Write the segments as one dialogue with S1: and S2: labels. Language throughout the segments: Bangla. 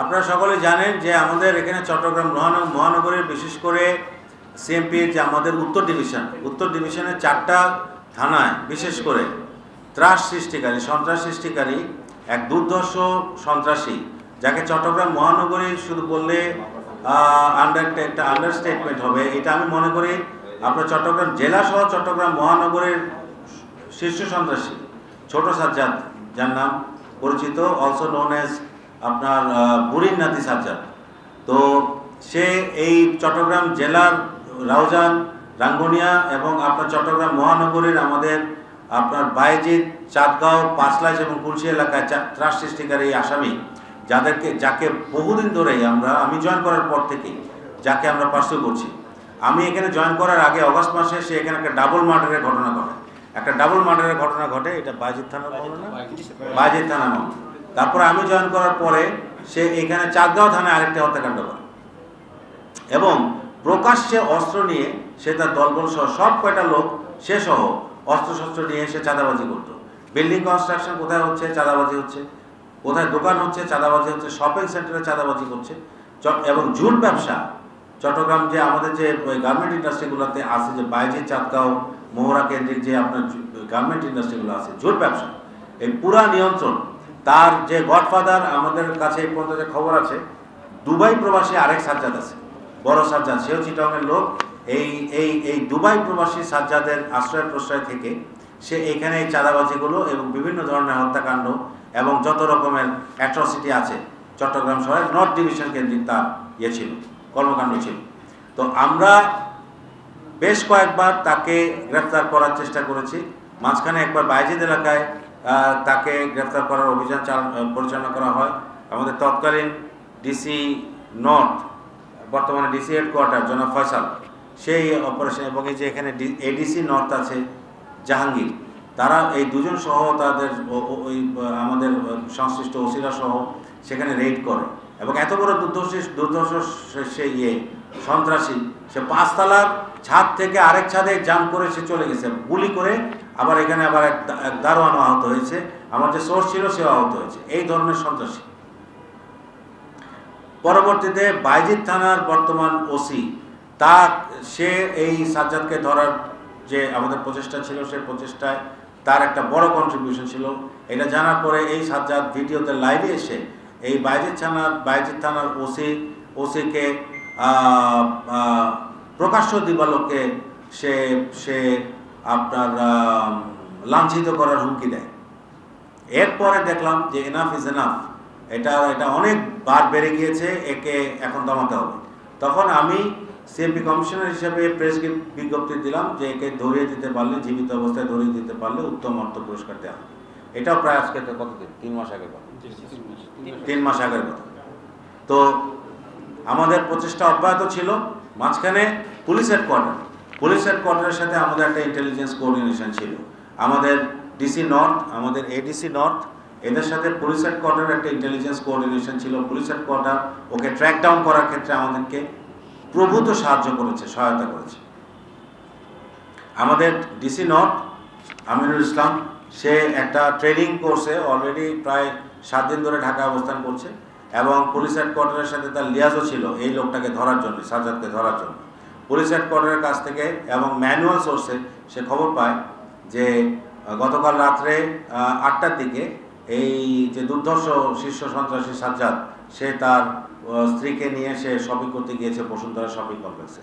S1: আপনারা সকলে জানেন যে আমাদের এখানে চট্টগ্রাম মহানগরের বিশেষ করে সিএমপির যে আমাদের উত্তর ডিভিশনের 4টা থানায় বিশেষ করে ত্রাস সৃষ্টিকারী সন্ত্রাস সৃষ্টিকারী এক দুর্ধর্ষ সন্ত্রাসী, যাকে চট্টগ্রাম মহানগরী শুধু বললে একটা আন্ডারস্টেটমেন্ট হবে। এটা আমি মনে করি আপনার চট্টগ্রাম জেলা সহ চট্টগ্রাম মহানগরের শীর্ষ সন্ত্রাসী ছোট সাজ্জাদ, যার নাম পরিচিত অলসো নোন এজ আপনার বুড়ির নাতি সাজ্জাদ। তো সে এই চট্টগ্রাম জেলার রাউজান, রাঙ্গুনিয়া এবং আপনার চট্টগ্রাম মহানগরীর আমাদের আপনার বাইজিৎ, চাঁদগাঁও, পাঁচলাইশ এবং কুলসি এলাকায় ত্রাস সৃষ্টিকারী এই আসামি, যাকে বহুদিন ধরেই আমি জয়েন করার পর থেকেই যাকে আমরা পার্সু করছি। আমি এখানে জয়েন করার আগে অগাস্ট মাসে সে এখানে একটা ডাবল মার্ডারের ঘটনা ঘটে। এটা বাইজিৎ থানার মামলা, বাইজিৎ থানা মামলা। তারপরে আমি জয়েন করার পরে সে এখানে চাঁদগাঁও থানায় আরেকটা হত্যাকাণ্ড করে এবং প্রকাশ্যে অস্ত্র নিয়ে সে তার দলবল সহ সব কয়টা লোক সে সহ অস্ত্রশস্ত্র নিয়ে সে চাঁদাবাজি করতো। বিল্ডিং কনস্ট্রাকশন কোথায় হচ্ছে চাঁদাবাজি হচ্ছে, কোথায় দোকান হচ্ছে চাঁদাবাজি হচ্ছে, শপিং সেন্টারে চাঁদাবাজি করছে এবং জুট ব্যবসা। চট্টগ্রাম যে আমাদের যে গার্মেন্ট ইন্ডাস্ট্রিগুলোতে আছে, যে বাইজিৎ, চাঁদগাঁও, মোহরা কেন্দ্রিক যে আপনার গার্মেন্ট ইন্ডাস্ট্রিগুলো আছে, জুট ব্যবসা, এই পুরা নিয়ন্ত্রণ তার যে গডফাদার, আমাদের কাছে এই পর্যন্ত যে খবর আছে দুবাই প্রবাসী আরেক সাজ্জাদ আছে, বড় সাজ্জাদ, সেও চিটাগংয়ের লোক। এই দুবাই প্রবাসী সাজ্জাদের আশ্রয় প্রশ্রয় থেকে সে এখানে এই চাঁদাবাজিগুলো এবং বিভিন্ন ধরনের হত্যাকাণ্ড এবং যত রকমের অ্যাট্রসিটি আছে চট্টগ্রাম শহরে নর্থ ডিভিশন কেন্দ্রিক তার ছিল, কর্মকাণ্ড ছিল। তো আমরা বেশ কয়েকবার তাকে গ্রেফতার করার চেষ্টা করেছি। মাঝখানে একবার বাইজিৎ এলাকায় তাকে গ্রেফতার করার অভিযান পরিচালনা করা হয়। আমাদের তৎকালীন ডিসি নর্থ, বর্তমানে ডিসি হেডকোয়ার্টার জনাব ফয়সাল, সেই অপারেশন এবং এই যে এখানে এডিসি নর্থ আছে জাহাঙ্গীর, তারা এই দুজন সহ তাদের ওই আমাদের সংশ্লিষ্ট ওসিরা সহ সেখানে রেড করে এবং এত বড় দুর্ধর্ষ সে সন্ত্রাসী, সে 5তলার ছাদ থেকে আরেক ছাদে জাম্প করে সে চলে গেছে গুলি করে। আবার এখানে আবার এক দারোয়ান আহত হয়েছে, আমার যে সোর্স ছিল সেও আহত হয়েছে। এই ধরনের সন্ত্রাসী। পরবর্তীতে বাইজিৎ থানার বর্তমান ওসি সে এই সাজ্জাদকে ধরার যে আমাদের প্রচেষ্টা ছিল, সেই প্রচেষ্টায় তার একটা বড় কন্ট্রিবিউশন ছিল। এটা জানার পরে এই সাজ্জাদ ভিডিওতে লাইভে এসে এই বাইজিৎ থানার ওসিকে প্রকাশ্য দিবালোকে সে আপনার লাঞ্ছিত করার হুমকি দেয়। এরপরে দেখলাম যে এনাফ ইজ এনাফ, এটা অনেক বার বেড়ে গিয়েছে, একে এখন দমাতে হবে। তখন আমি সিএমপি কমিশনার হিসেবে প্রেস বিজ্ঞপ্তি দিলাম যে একে ধরিয়ে দিতে পারলে, জীবিত অবস্থায় ধরিয়ে দিতে পারলে উত্তম অর্থ পুরস্কার দেওয়া হবে। এটাও প্রায় আজকে কতদিন, 3 মাস আগের কথা, 3 মাস আগের কথা। তো আমাদের প্রচেষ্টা অব্যাহত ছিল। মাঝখানে পুলিশ হেডকোয়ার্টারের সাথে আমাদের একটা ইন্টেলিজেন্স কোঅর্ডিনেশন ছিল। আমাদের ডিসি নর্থ, আমাদের এডিসি নর্থ, এদের সাথে পুলিশ হেডকোয়ার্টারের একটা ইন্টেলিজেন্স কোঅর্ডিনেশন ছিল। পুলিশ হেডকোয়ার্টার ওকে ট্র্যাক ডাউন করার ক্ষেত্রে আমাদেরকে প্রভূত সহায়তা করেছে। আমাদের ডিসি নর্থ আমিনুল ইসলাম, সে একটা ট্রেনিং কোর্সে অলরেডি প্রায় 7 দিন ধরে ঢাকা অবস্থান করছে এবং পুলিশ হেডকোয়ার্টারের সাথে তার লিয়াজও ছিল এই লোকটাকে ধরার জন্য, সাজ্জাদকে ধরার জন্য। পুলিশ হেডকোয়ার্টারের কাছ থেকে এবং ম্যানুয়াল সোর্সে সে খবর পায় যে গতকাল রাত্রে 8টার দিকে এই যে দুর্ধর্ষ শীর্ষ সন্ত্রাসী সাজ্জাদ, সে তার স্ত্রীকে নিয়ে সে শপিং করতে গিয়েছে বসুন্ধরা শপিং কমপ্লেক্সে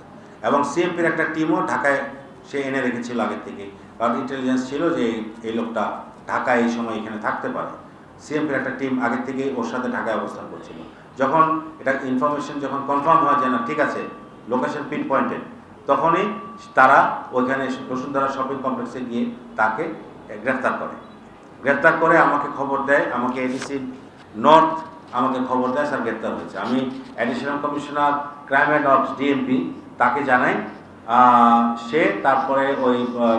S1: এবং সিএমপির একটা টিমও ঢাকায় সে এনে রেখেছিল আগের থেকে, কারণ ইন্টেলিজেন্স ছিল যে এই লোকটা ঢাকায় এই সময় এখানে থাকতে পারে। সিএমপির একটা টিম আগের থেকেই ওর সাথে ঢাকায় অবস্থান করছিল। যখন এটা ইনফরমেশন যখন কনফার্ম হয় যে না ঠিক আছে, লোকেশন পিন পয়েন্টেড, তখনই তারা ওইখানে বসুন্ধরা শপিং কমপ্লেক্সে গিয়ে তাকে গ্রেফতার করে আমাকে খবর দেয়। আমাকে এডিসি নর্থ আমাকে খবর দেয় স্যার গ্রেফতার হয়েছে। আমি additional commissioner crime and of DMP তাকে জানাই। সে তারপরে ওই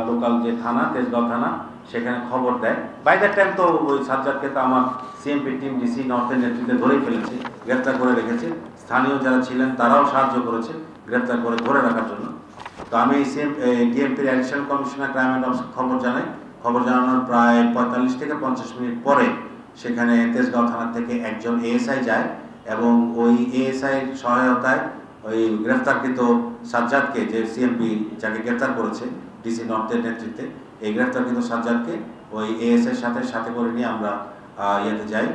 S1: লোকাল যে থানা, তেজগাঁও থানা, সেখানে খবর দেয়। বাই দ্যাট টাইম তো ওই সাজ্জাদকে তো আমার সিএমপি টিম ডিসি নর্থের নেতৃত্বে ধরেই ফেলেছে, গ্রেফতার করে রেখেছে। স্থানীয় যারা ছিলেন তারাও সাহায্য করেছে গ্রেফতার করে ধরে রাখার জন্য। তো আমি ডিএমপির additional commissioner crime and ops খবর জানাই। খবর জানানোর প্রায় 45 থেকে 50 মিনিট পরে সেখানে তেজগাঁও থানা থেকে একজন এএসআই যায় এবং ওই এএসআই সহায়তায় ওই গ্রেফতারকৃত সাজ্জাদকে, যে সিএমপি যাকে গ্রেফতার করেছে ডিসি নর্থের নেতৃত্বে, এই গ্রেফতারকৃত সাজ্জাদকে ওই এএসআইয়ের সাথে করে নিয়ে আমরা ইয়েতে যাই,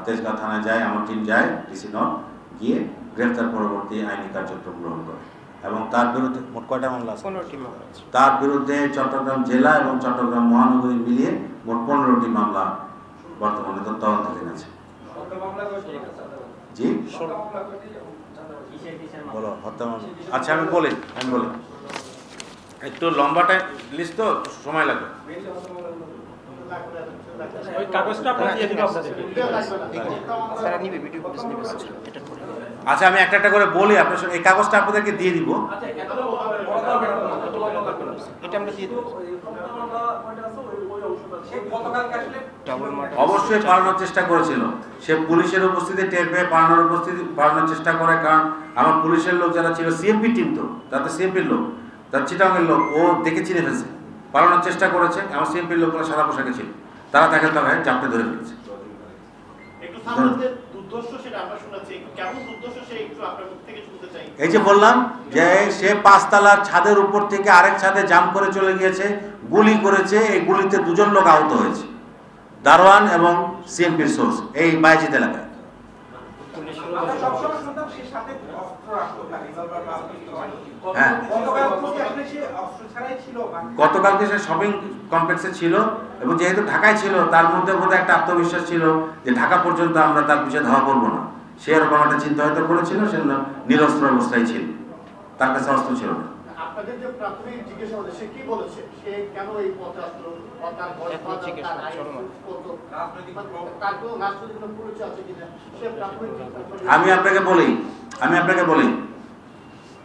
S1: তেজগাঁও থানায় যাই, আমার টিম যায় ডিসি নর্থ, গিয়ে গ্রেফতার পরবর্তী আইনি কার্যক্রম গ্রহণ করে। এবং তার বিরুদ্ধে মোট কয়টা মামলা আছে? 15টি মামলা আছে। তার বিরুদ্ধে চট্টগ্রাম জেলা এবং চট্টগ্রাম মহানগরী মিলিয়ে মোট 15টি মামলা বর্তমানে তদন্তাধীন আছে। জি বলো, হত্যা মামলা। আচ্ছা আমি বলি একটু লম্বাটা লিস্ট, তো সময় লাগবে।
S2: ওই কাগজটা আপনারা দিয়ে দিন আপনাদেরকে।
S3: স্যার নিবে ভিডিও ফুটেজ নিবে এটা করে।
S1: আচ্ছা আমি একটা করে বলি, আপনার এই কাগজটা আপনাদেরকে দিয়ে দিব।
S3: এটা আমরা দিয়ে দেব।
S1: অবশ্যই পালানোর চেষ্টা করেছিল, সে পুলিশের উপস্থিতি টের পেয়ে পালানোর চেষ্টা করে। কারণ আমার পুলিশের লোক যারা ছিল সিএমপি টিম, তো তাতে সিএমপির লোক, তার চিটাঙের লোক, ও দেখে চিনে ফেলছে, পালানোর চেষ্টা করেছে। আমার সিএমপির লোকগুলো সাদা পোশাকে ছিল, তারা তাকে চাপটে ধরে ফেলেছে। এই যে বললাম যে সে 5 তলার ছাদের উপর থেকে আরেক ছাদে জাম করে চলে গিয়েছে, গুলি করেছে, এই গুলিতে 2জন লোক আহত হয়েছে, দারোয়ান এবং সিএমপির সোর্স, এই বাইজিদ এলাকায়। হ্যাঁ, গতকালকে সে শপিং কমপ্লেক্সে ছিল, এবং যেহেতু ঢাকায় ছিল তার মধ্যে বোধহয় একটা আত্মবিশ্বাস ছিল যে ঢাকা পর্যন্ত আমরা তার পিছিয়ে ধাওয়া করবো না। সে এরকম একটা চিন্তা হয়তো করেছিল, সে নিরস্ত্র অবস্থায় ছিল, তার কাছে অস্ত্র ছিল না।
S4: আপনাদের যে প্রাথমিক জিজ্ঞাসাবাদে সে কি বলেছে, সে কেন এই পথে আসলো, তার বয়স কত, তার আয় কত, তার কোনো রাজনৈতিক কোনো পরিচয় আছে কিনা, সে প্রাথমিক জিজ্ঞাসাবাদে।
S1: আমি আপনাকে বলি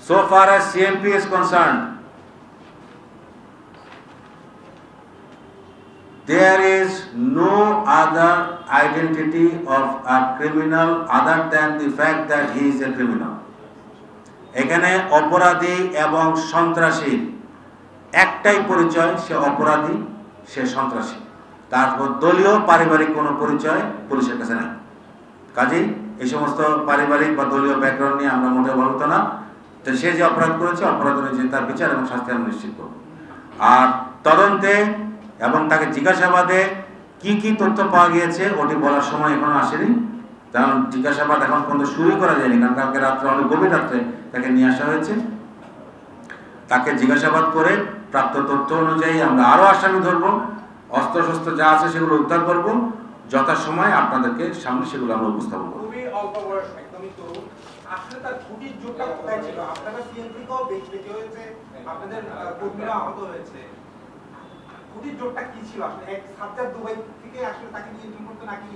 S1: so far as CMP is concerned, there is no other identity of a criminal other than the fact that he is a criminal. এখানে অপরাধী এবং সন্ত্রাসী একটাই পরিচয়, সে অপরাধী, সে সন্ত্রাসী। তারপর দলীয় পারিবারিক কোনো পরিচয় পুলিশের কাছে নাই। কাজেই এই সমস্ত পারিবারিক বা দলীয় ব্যাকগ্রাউন্ড নিয়ে আমরা মোটেও বলতো না। তো সে যে অপরাধ করেছে, অপরাধ অনুযায়ী তার বিচার এবং শাস্তি আমরা নিশ্চিত করব। আর তদন্তে এবং তাকে জিজ্ঞাসাবাদে কি কি তথ্য পাওয়া গিয়েছে ওটি বলার সময় এখনো আসেনি, কারণ জিজ্ঞাসাবাদ এখন পর্যন্ত শুরু করা যায়নি। কারণ কালকে রাত্রে, অনেক গভীর রাত্রে তাকে নিয়ে আসা হয়েছে। তাকে জিজ্ঞাসাবাদ করে প্রাপ্ত তথ্য অনুযায়ী আমরা আরও আসামি ধরবো, অস্ত্রশস্ত্র যা আছে সেগুলো উদ্ধার করবো, যথাসময়ে আপনাদেরকে সামনে সেগুলো আমরা উপস্থাপন করব।
S2: খুবই অল্প বয়স, একদমই তরুণ। আসলে তার ছুটির জোরটা কোথায় ছিল? আপনারা সিএমপিকেও বেঁচে হয়েছে, আপনাদের কর্মীরা আহত হয়েছে, ছুটির জোরটা কি ছিল? আসলে এক সাজ্জাদ দুবাই থেকে আসলে তাকে নিয়ন্ত্রণ করতে, নাকি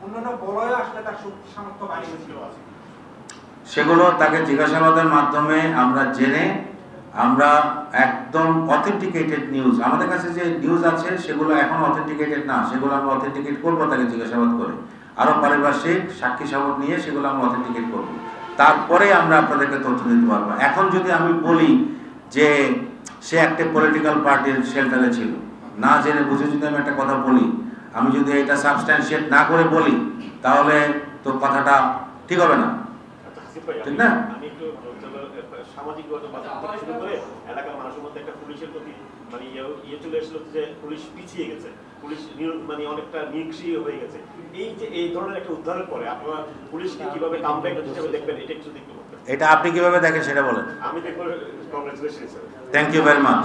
S2: অন্যান্য বলয়ে আসলে তার শক্তি সামর্থ্য বাড়িয়েছিল?
S1: সেগুলো তাকে জিজ্ঞাসাবাদের মাধ্যমে আমরা জেনে, আমরা একদম অথেন্টিকেটেড নিউজ, আমাদের কাছে যে নিউজ আছে সেগুলো এখন অথেন্টিকেটেড না, সেগুলো আমরা অথেন্টিকেট করবো তাকে জিজ্ঞাসাবাদ করে, আরও পারিপার্শ্বিক সাক্ষী সাবক নিয়ে সেগুলো আমরা অথেন্টিকেট করবো, তারপরে আমরা আপনাদেরকে তথ্য দিতে পারবো। এখন যদি আমি বলি যে সে একটা পলিটিক্যাল পার্টির শেল্টারে ছিল, না জেনে বুঝে যদি আমি একটা কথা বলি, আমি যদি এটা সাবস্ট্যান্সিয়েট না করে বলি, তাহলে তো কথাটা ঠিক হবে না, ঠিক না?
S5: সামাজিক শুরু করে এলাকার মানুষের মধ্যে একটা পুলিশের প্রতি মানে ইয়ে চলে এসেছিল যে পুলিশ পিছিয়ে গেছে, পুলিশ মানে অনেকটা নিষ্ক্রিয় হয়ে গেছে। এই যে এই ধরনের একটা উদ্ধারের পরে আপনারা পুলিশকে কিভাবে কামব্যাক হিসেবে দেখবেন, এটা একটু দেখতে বলবেন।
S1: এটা আপনি কিভাবে দেখেন সেটা বলেন।
S5: আমি দেখব। Congratulation sir,
S1: thank you very much.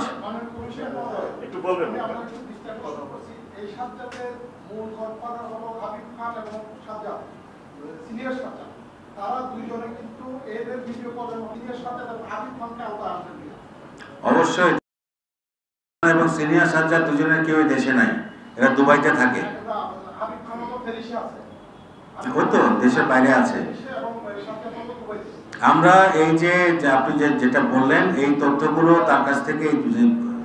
S5: একটু বলবেন।
S4: এই সাজ্জাদের মূল গডফাদার হলো হাবিব খান এবং সাজ্জাদ, সিনিয়র সাজ্জাদ। তারা দুইজনে কিন্তু এদের ভিডিও কলের সিনিয়র সাজ্জাদ এবং হাবিব খানকে আওতায় আনতে দিয়েছে।
S1: অবশ্যই, এবং সিনিয়র সাজ্জাদ দুজনের কেউই দেশে নাই, এরা দুবাইতে থাকে।
S4: হাবিব খান তো ফেরিসে আছে,
S1: ওই তো দেশের বাইরে আছে। আমরা এই যে আপনি যেটা বললেন, এই তথ্যগুলো তার কাছ থেকে,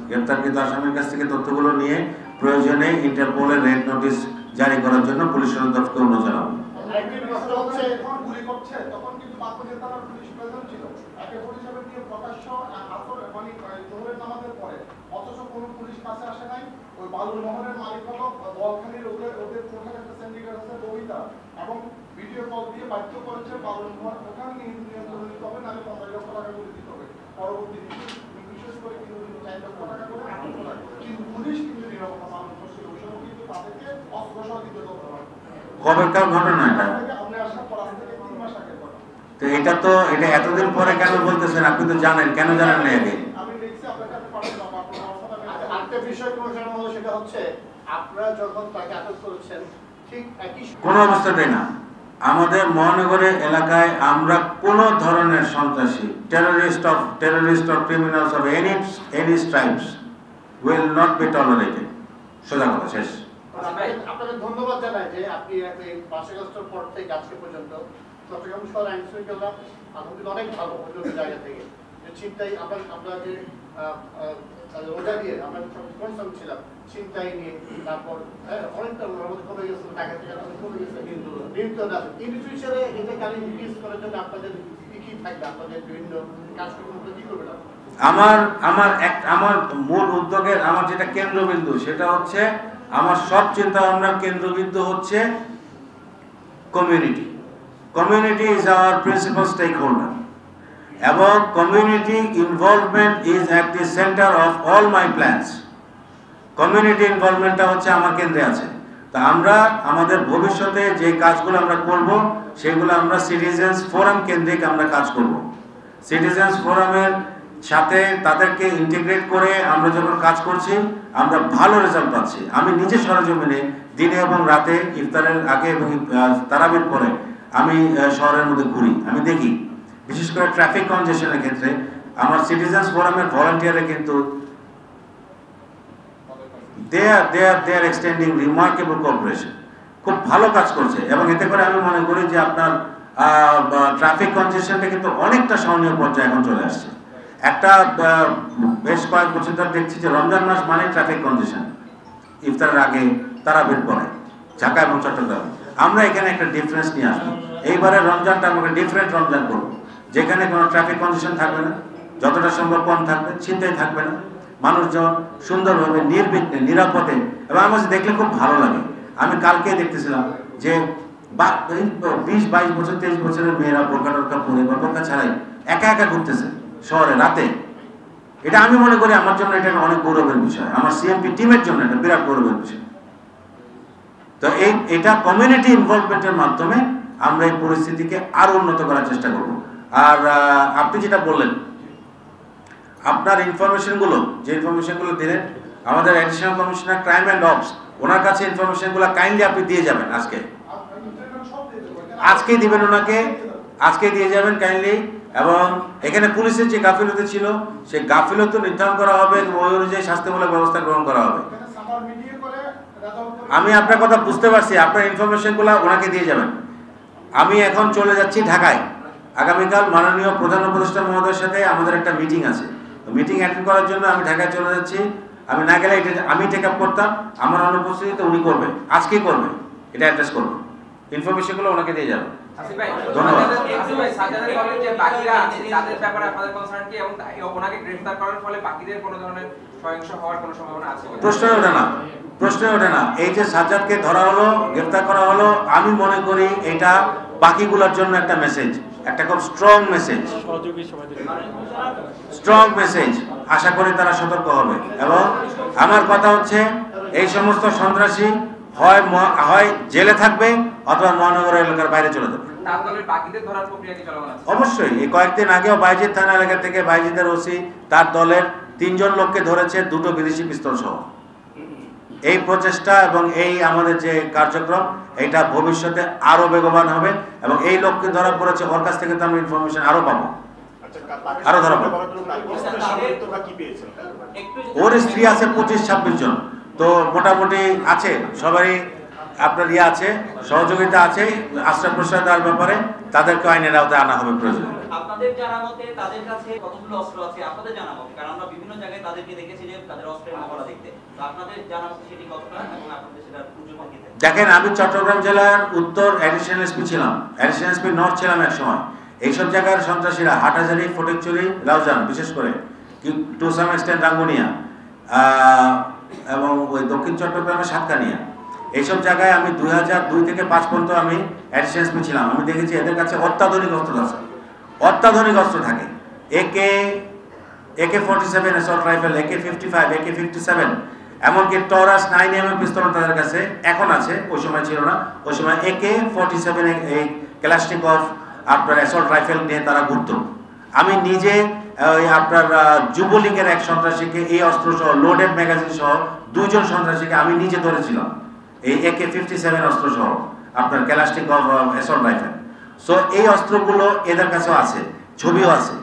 S1: গ্রেপ্তারকৃত আসামির কাছ থেকে তথ্যগুলো নিয়ে প্রয়োজনে ইন্টারপোলের রেড নোটিশ জারি করার জন্য পুলিশ সদরকে অনুরোধ জানাবো।
S4: গুলি করছে তখন কিন্তু বাকুড়িয়া থানার পুলিশ প্রয়োজন ছিল, একে পুলিশ নিয়ে প্রকাশ্য আসর মানে জোহরের নামাজের পরে, অথচ কোনো পুলিশ কাছে আসে নাই। ওই বালুর মহলের মালিক হলো বলখালির ওদের প্রধান একটা সিন্ডিকেট আছে ববিতা, এবং ভিডিও কল দিয়ে বাধ্য করেছে বালুর মহল ওখানে নিয়ন্ত্রণ নিতে হবে, নাহলে 15 লক্ষ টাকা করে দিতে হবে। পরবর্তী বিশেষ করে কিন্তু 4 লক্ষ টাকা করে আটক করা হয়। কিন্তু পুলিশ কিন্তু নিরাপত্তা পালন করছিল, ওই সময় কিন্তু তাদেরকে অস্ত্র সহ দিতে হবে।
S1: কবেকার ঘটনা এটা?
S4: আপনি আসার পর আজ থেকে 3 মাস আগের ঘটনা।
S1: তো এটা এতদিন পরে কেন বলতেছেন? আপনি তো জানেন, কেন জানেন না আগে?
S4: আমি লিখছি আপনার কাছে পাঠালাম, আপনার
S6: আরেকটা বিষয় প্রয়োজন হলো, সেটা হচ্ছে আপনারা যখন তাকে আটক করেছেন ঠিক একই
S1: কোনো অবস্থাতেই না। আমাদের মহানগরের এলাকায় আমরা কোনো ধরনের সন্ত্রাসী, terrorist of criminals of any stripes will not be tolerated. সোজা কথা, শেষ।
S6: আপনাকে ধন্যবাদ জানাই যে আপনি এই 5 আগস্টের পর থেকে আজকে পর্যন্ত চট্টগ্রাম শহর আইন শৃঙ্খলা আলহামদুলিল্লাহ অনেক ভালো অন্য জায়গা থেকে যে ছিনতাই আমরা যে রোজা দিয়ে আমরা কনসার্ন ছিলাম ছিনতাই নিয়ে, তারপর অনেকটা আমাদের কমে গেছে, টাকা থেকে কমে গেছে, নিয়ন্ত্রণ আছে। এই কিছু হিসেবে এটাকে আমি ইনক্রিজ করার জন্য আপনাদের কি থাকবে, আপনাদের বিভিন্ন কাজকর্মগুলো কি করবেন?
S1: আমার মূল উদ্যোগের আমার যেটা কেন্দ্রবিন্দু, সেটা হচ্ছে আমার সব চিন্তা ভাবনার কেন্দ্রবিন্দু হচ্ছে community. Community is our principal stake holder, এবং community involvement is at the centre of all my plans. কমিউনিটি ইনভলভমেন্টটা হচ্ছে আমার কেন্দ্রে আছে। তা আমরা আমাদের ভবিষ্যতে যে কাজগুলো আমরা করব, সেগুলো আমরা সিটিজেন্স ফোরাম কেন্দ্রিক আমরা কাজ করব। সিটিজেন্স ফোরামের সাথে তাদেরকে ইন্টিগ্রেট করে আমরা যখন কাজ করছি, আমরা ভালো রেজাল্ট পাচ্ছি। আমি নিজে সরেজমিনে দিনে এবং রাতে, ইফতারের আগে এবং তারাবির পরে আমি শহরের মধ্যে ঘুরি, আমি দেখি বিশেষ করে ট্রাফিক কনজেশনের ক্ষেত্রে আমার সিটিজেন্স ফোরামের ভলান্টিয়ারে কিন্তু they are extending remarkable cooperation, খুব ভালো কাজ করছে। এবং এতে করে আমি মনে করি যে আপনার ট্রাফিক কনজেশনটা কিন্তু অনেকটা সহনীয় পর্যায়ে এখন চলে আসছে। একটা বেশ কয়েক বছর ধরে দেখছি যে রমজান মাস মানে ট্রাফিক কনজেশন, ইফতারের আগে তারাবির পরে ঢাকা এবং চট্টগ্রামে। আমরা এখানে একটা ডিফারেন্স নিয়ে আসবো। এইবারে রমজানটা আমরা ডিফারেন্ট রমজান করবো, যেখানে কোনো ট্রাফিক কনজেশন থাকবে না, যতটা সম্ভব কম থাকবে, ছিনতাই থাকবে না, মানুষজন সুন্দরভাবে নির্বিঘ্নে নিরাপদে। এবং আমার দেখলে খুব ভালো লাগে। আমি কালকে দেখতেছিলাম যে 20-22 বছর 23 বছরের মেয়েরা বোরকা টোরকা পরে বা বোরকা ছাড়াই একা একা ঘুরতেছে শহরে রাতে। এটা আমি মনে করি আমার জন্য এটা অনেক গৌরবের বিষয়, আমার সিএমপি টিমের জন্য এটা বিরাট গৌরবের বিষয়। তো এটা কমিউনিটি ইনভলভমেন্টের মাধ্যমে আমরা এই পরিস্থিতিকে আরো উন্নত করার চেষ্টা করব। আর আপনি যেটা বললেন, আপনার ইনফরমেশনগুলো দিলেন আমাদের additional commissioner crime and ops, ওনার কাছে ইনফরমেশনগুলো কাইন্ডলি আপনি দিয়ে যাবেন। আজকেই দিবেন ওনাকে, আজকেই দিয়ে যাবেন কাইন্ডলি। এবং এখানে পুলিশের যে গাফিলতি ছিল, সেই গাফিলতি নির্ধারণ করা হবে এবং ওই অনুযায়ী শাস্তিমূলক ব্যবস্থা গ্রহণ করা হবে। আমি আপনার কথা বুঝতে পারছি, আপনার ইনফরমেশনগুলো ওনাকে দিয়ে যাবেন। আমি এখন চলে যাচ্ছি ঢাকায়। আগামীকাল মাননীয় প্রধান উপদেষ্টা মহোদয়ের সাথে আমাদের একটা মিটিং আছে। মিটিং অ্যাটেন্ড করার জন্য আমি ঢাকায় চলে যাচ্ছি। আমি না গেলে এটা আমি টেক আপ করতাম, আমার অনুপস্থিতিতে উনি করবেন, আজকেই করবেন, এটা অ্যাড্রেস করবেন। ইনফরমেশনগুলো ওনাকে দিয়ে যাবেন। ধন্যবাদ। প্রশ্নই ওঠে না। এই যে সাজ্জাদকে ধরা হলো, গ্রেফতার করা হলো, আমি মনে করি এটা বাকিগুলোর জন্য একটা মেসেজ, একটা খুব স্ট্রং মেসেজ। আশা করি তারা সতর্ক হবে। এবং আমার কথা হচ্ছে, এই সমস্ত সন্ত্রাসী হয় জেলে থাকবে অথবা মহানগর এলাকার বাইরে চলে যাবে। অবশ্যই এই কয়েকদিন আগেও বাইজিদ থানা এলাকা থেকে বাইজিদের ওসি তার দলের 3 জন লোককে ধরেছে, 2টো বিদেশি পিস্তল সহ। এই প্রচেষ্টা এবং এই আমাদের যে কার্যক্রম, এটা ভবিষ্যতে আরো বেগবান হবে। এবং এই লোককে ধরা পড়েছে, ওর কাছ থেকে তো আমরা ইনফরমেশন আরো পাবো, আরো ধরা পাবো। ওর স্ত্রী আছে 25-26 জন। তো মোটামুটি আছে, সবারই আপনার আছে, সহযোগিতা আছে আশ্রয় প্রশ্রয় দেওয়ার ব্যাপারে। তাদেরকে আইনের আওতায় আনা হবে প্রয়োজন।
S7: আপনাদের জানা মতে তাদের কাছে কতগুলো অস্ত্র আছে আপনাদের জানা মতে? কারণ আমরা বিভিন্ন জায়গায় তাদেরকে দেখেছি যে তাদের অস্ত্রের মহড়া দেখতে। তো আপনাদের জানা মতে সেটি কতটা এবং আপনাদের সেটা পূর্যমান কি?
S1: দেখেন, আমি চট্টগ্রাম জেলার উত্তর অ্যাডিশনাল এসপি ছিলাম, অ্যাডিশনাল এসপি নর্থ ছিলাম এক সময়। এইসব জায়গার সন্ত্রাসীরা হাটহাজারী, ফটিকছড়ি, রাউজান, বিশেষ করে টু সাম এক্সটেন্ট রাঙ্গুনিয়া, এবং ওই দক্ষিণ চট্টগ্রামের সাতকানিয়া, এইসব জায়গায় আমি 2002 থেকে 5 পর্যন্ত আমি অ্যাডিশনাল ছিলাম। আমি দেখেছি এদের কাছে অত্যাধুনিক অস্ত্র আছে, অত্যাধুনিক অস্ত্র থাকে, AK-47 assault rifle, AK-55, AK-57, এমনকি টরাস 9mm পিস্তল তাদের কাছে এখন আছে, ওই সময় ছিল না। ওই সময় AK-47 এই ক্যালাশনিকভ আপনার অ্যাসল্ট রাইফেল নিয়ে তারা ঘুরত। আমি নিজে ওই আপনার যুবলীগের এক সন্ত্রাসীকে এই অস্ত্র সহ লোডেড ম্যাগাজিন সহ 2 জন সন্ত্রাসীকে আমি নিজে ধরেছিলাম, এই AK-57 অস্ত্র সহ আপনার ক্যালাশনিকভ অ্যাসল্ট রাইফেল। সো এই অস্ত্রগুলো এদের কাছেও আছে, ছবিও আছে,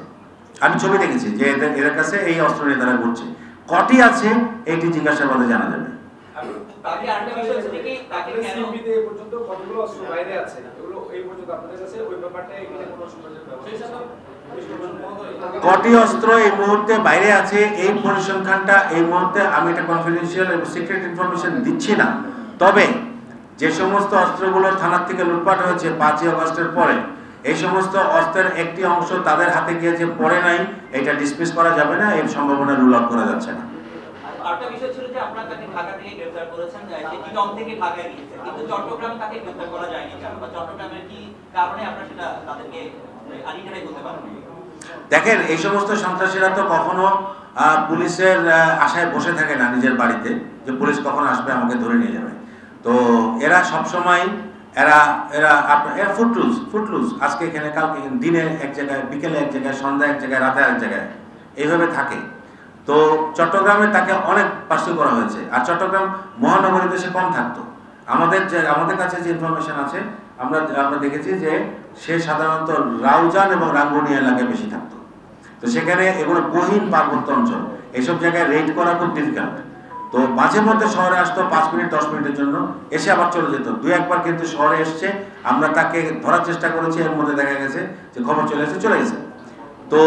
S1: আমি ছবি দেখেছি যে এদের কাছে এই অস্ত্র নিয়ে তারা ঘুরছে। কটি আছে এইটি জিজ্ঞাসাবাদে জানা যাবে।
S7: তাকে আরেকটা বিষয় হচ্ছে কি তাকে কেন
S2: সিএমপিতে এই পর্যন্ত কতগুলো অস্ত্র বাইরে আছে, এগুলো এই পর্যন্ত আপনাদের কাছে ওই ব্যাপারটা এখানে কোনো সুযোগের ব্যবস্থা
S1: কটি অস্ত্র এই মুহূর্তে বাইরে আছে এই পরিসংখ্যানটা এই মুহূর্তে আমি এটা কনফিডেন্সিয়াল এবং সিক্রেট ইনফরমেশন দিচ্ছি না। তবে যে সমস্ত অস্ত্রগুলো থানার থেকে লুটপাট হয়েছে 5ই আগস্টের পরে, এই সমস্ত অস্ত্রের একটি অংশ তাদের হাতে গিয়ে যে পড়ে নাই, এটা ডিসমিস করা যাবে না, এর সম্ভাবনা রুল আউট করা যাচ্ছে না।
S7: আরেকটা বিষয় ছিল যে আপনারা তাকে ঢাকা থেকে গ্রেফতার করেছেন, সে চিটং থেকে ঢাকায় গিয়েছে, কিন্তু চট্টগ্রামে তাকে গ্রেফতার করা যায়নি কেন, বা চট্টগ্রামের কি কারণে আপনারা সেটা তাদেরকে আইডেন্টিফাই করতে পারেন?
S1: দেখেন, এই সমস্ত সন্ত্রাসীরা তো কখনো পুলিশের আশায় বসে থাকে না নিজের বাড়িতে, যে পুলিশ কখন আসবে আমাকে ধরে নিয়ে যাবে। তো এরা সবসময় এরা ফুটলুজ, আজকে এখানে, কালকে দিনে এক জায়গায়, বিকেলে এক জায়গায়, সন্ধ্যা এক জায়গায়, রাতে এক জায়গায়, এইভাবে থাকে। তো চট্টগ্রামে তাকে অনেক পার্সু করা হয়েছে, আর চট্টগ্রাম মহানগরীতে সে কম থাকতো। আমাদের কাছে যে ইনফরমেশন আছে, আমরা দেখেছি যে সে সাধারণত রাউজান এবং রাঙ্গুনিয়া এলাকায় বেশি থাকতো। তো সেখানে এগুলো গহীন পার্বত্য অঞ্চল, এইসব জায়গায় রেড করা খুব ডিফিকাল্ট। তো মাঝে মধ্যে শহরে আসতো 5 মিনিট 10 মিনিটের জন্য, এসে আবার চলে যেত। 2-1 কিন্তু শহরে এসছে, আমরা তাকে ধরার চেষ্টা করেছি, এর মধ্যে দেখা গেছে যে খবর চলে গেছে। তো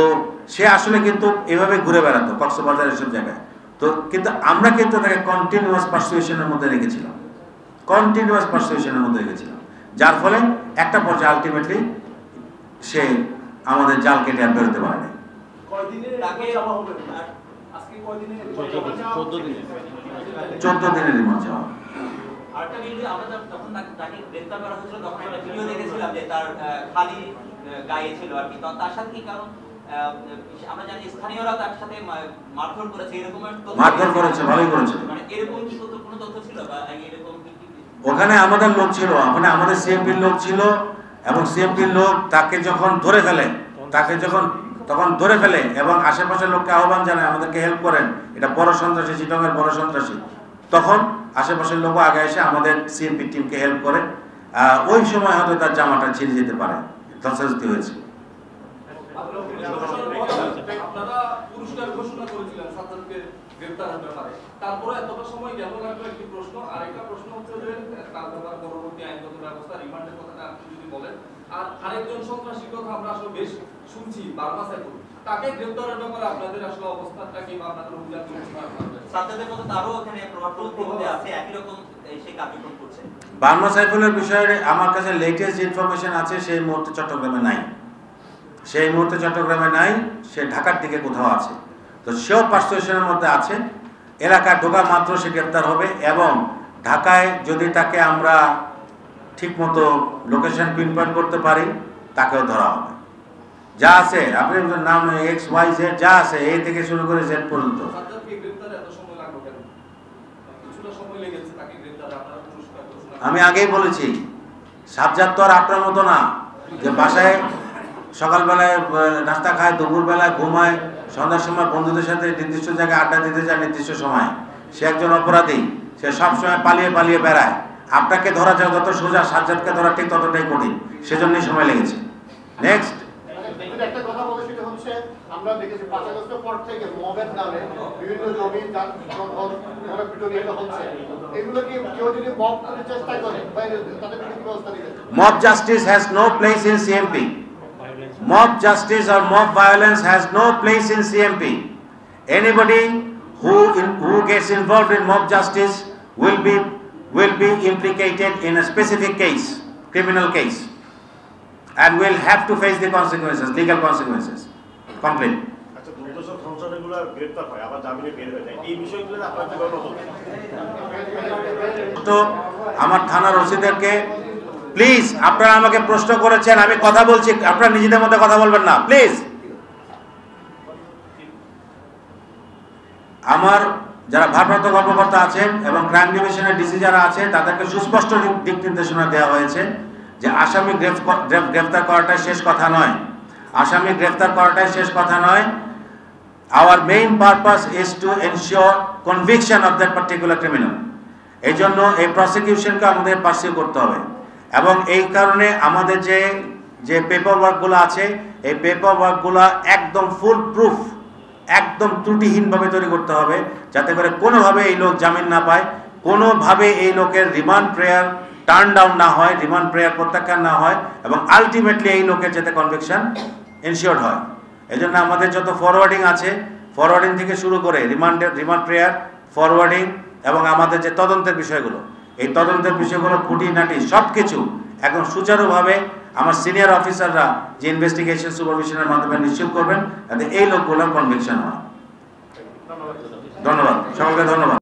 S1: সে আসলে কিন্তু এভাবে ঘুরে বেড়াতো কক্সবাজার এসব জায়গায়। তো কিন্তু আমরা কিন্তু তাকে কন্টিনিউয়াস পারসুয়েশনের মধ্যে রেখেছিলাম, যার ফলে একটা পর্যায়ে আলটিমেটলি সে আমাদের জাল কেটে আর বেরোতে পারে না। 14 দিনের রিমান্ড চাওয়া।
S7: আরেকটা ভিডিও আমরা যখন তাকে গ্রেফতার করা হয়েছিল তখন একটা ভিডিও দেখেছিলাম যে তার খালি গায়ে ছিল আর কি, তার সাথে কি কারণ আমরা জানি স্থানীয়রা তার সাথে মারধর করেছে, এরকম
S1: মারধর করেছে, ভালোই করেছে।
S7: মানে এরকম কি কোনো তথ্য ছিল বা এরকম
S1: ওখানে আমাদের লোক ছিল, ওখানে আমাদের সিএমপির লোক ছিল, এবং সিএমপির লোক তাকে যখন ধরে ফেলে এবং আশেপাশের লোককে আহ্বান জানায় আমাদেরকে হেল্প করেন, এটা বড় সন্ত্রাসী, চিটংয়ের বড় সন্ত্রাসী, তখন আশেপাশের লোক আগে এসে আমাদের সিএমপি টিমকে হেল্প করে। ওই সময় হয়তো তার জামাটা ছিঁড়ে যেতে পারে, ধস্তাধস্তি হয়েছে।
S8: আপনারা পুরস্কার ঘোষণা করেছিলেন সাজ্জাদকে গ্রেফতারের ব্যাপারে, তারপরে এতটা সময় কেন লাগলো একটি প্রশ্ন। আরেকটা প্রশ্ন হচ্ছে যে তার ব্যাপারে পরবর্তী আইনগত ব্যবস্থা, রিমান্ডের কথাটা আপনি যদি বলেন। আর আরেকজন সন্ত্রাসীর কথা আমরা আসলে বেশ শুনছি, বার্মা সাইফুল, তাকে গ্রেফতারের ব্যাপারে আপনাদের আসলে অবস্থাটা কি বা আপনাদের অভিযান
S7: সাজ্জাদের মতো তারও ওখানে প্রভাব আছে, একই রকম সেই কার্যক্রম করছে।
S1: বার্মা সাইফুলের বিষয়ে আমার কাছে লেটেস্ট যে ইনফরমেশন আছে সেই মুহূর্তে চট্টগ্রামে নাই, সে ঢাকার দিকে কোথাও আছে। তো সেও পার্সুয়েশনের মধ্যে আছে, এলাকা ঢোকা মাত্র সে গ্রেপ্তার হবে, এবং ঢাকায় যদি তাকে আমরা ঠিকমতো লোকেশন পিনপয়েন্ট করতে পারি তাকেও ধরা হবে। যা আছে আপনি নাম XYZ যা আছে, A থেকে শুরু করে Z পর্যন্ত। আমি আগেই বলেছি, সাজ্জাদ তো আর আপনার মতো না যে বাসায় সকালবেলায় নাস্তা খায়, দুপুরবেলায় ঘুমায়, সন্ধ্যার সময় বন্ধুদের সাথে নির্দিষ্ট জায়গায় আড্ডা দিতে যায় নির্দিষ্ট সময়। সে একজন অপরাধী, সে সবসময় পালিয়ে বেড়ায়। আপনাকে ধরা যায় যত সোজা, সাজ্জাদকে ধরা ঠিক ততটাই কঠিন, সেজন্যই সময় লেগেছে। নেক্সট
S6: একটা কথা বলে, সেটা হচ্ছে আমরা দেখেছি 5 আগস্টের পর থেকে মবের নামে বিভিন্ন জমি হচ্ছে, এগুলো কি কেউ যদি মব করার চেষ্টা করে তাদের কি ব্যবস্থা নেবে?
S1: Mob justice has no place in CMP. Mob justice or mob violence has no place in CMP. Anybody who gets involved in mob justice will be implicated in a specific case, criminal case, and will have to face the consequences, legal consequences. Complete.
S5: নির্দোষ সংসদগুলো গ্রেপ্তার হয় আবার জামিনে বের হয়ে যায়, এই বিষয়গুলো আপনার কিভাবে নজর দেন?
S1: তো আমার থানার ওসিদেরকে প্লিজ, আপনারা আমাকে প্রশ্ন করেছেন, আমি কথা বলছি, আপনারা নিজেদের মধ্যে কথা বলবেন না প্লিজ। আমার যারা ভারপ্রাপ্ত কর্মকর্তা আছেন এবং ক্রাইম ডিভিশনের ডিসি যারা আছে তাদেরকে সুস্পষ্ট দিক নির্দেশনা দেওয়া হয়েছে যে আসামি গ্রেফতার করাটাই শেষ কথা নয়, আসামি গ্রেফতার করাটাই শেষ কথা নয়। Our main purpose is to ensure conviction of that particular criminal. এই জন্য এই প্রসিকিউশনকে আমাদের পার্সিউ করতে হবে এবং এই কারণে আমাদের যে পেপার ওয়ার্কগুলো আছে এই পেপার ওয়ার্কগুলো একদম ফুল প্রুফ, একদম ত্রুটিহীনভাবে তৈরি করতে হবে, যাতে করে কোনোভাবে এই লোক জামিন না পায়, কোনোভাবে এই লোকের রিমান্ড প্রেয়ার টার্ন ডাউন না হয়, রিমান্ড প্রেয়ার প্রত্যাখ্যান না হয় এবং আলটিমেটলি এই লোকের যাতে কনভিকশন এনশিওরড হয়। এই জন্য আমাদের যত ফরওয়ার্ডিং আছে, ফরওয়ার্ডিং থেকে শুরু করে রিমান্ড প্রেয়ার, ফরওয়ার্ডিং এবং আমাদের যে তদন্তের বিষয়গুলো, এই তদন্তের বিষয়গুলো খুঁটিনাটি সব কিছু একদম সুচারুভাবে আমার সিনিয়র অফিসাররা যে ইনভেস্টিগেশন সুপারভিশনের মাধ্যমে নিশ্চিত করবেন যাতে এই লোকগুলোর কনভিকশন হয়। ধন্যবাদ, সকলকে ধন্যবাদ।